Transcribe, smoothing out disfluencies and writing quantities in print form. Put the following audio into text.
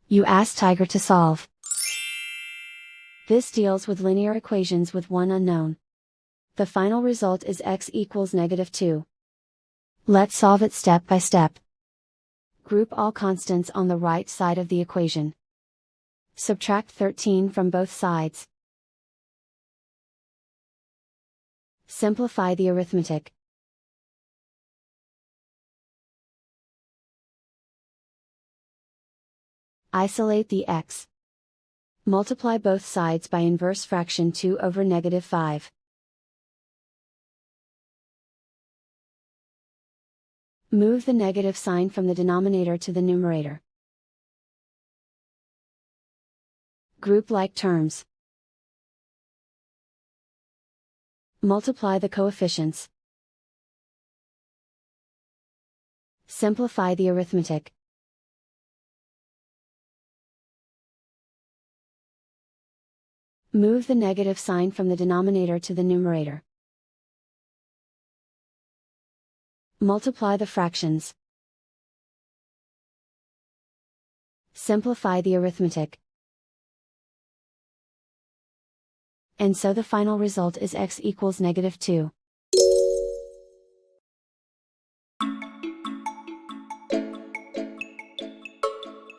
You ask Tiger to solve. This deals with linear equations with one unknown. The final result is x equals -2. Let's solve it step by step. Group all constants on the right side of the equation. Subtract 13 from both sides. Simplify the arithmetic. Isolate the x. Multiply both sides by inverse fraction 2 over -5. Move the negative sign from the denominator to the numerator. Group like terms. Multiply the coefficients. Simplify the arithmetic. Move the negative sign from the denominator to the numerator. Multiply the fractions. Simplify the arithmetic. And so the final result is x equals -2.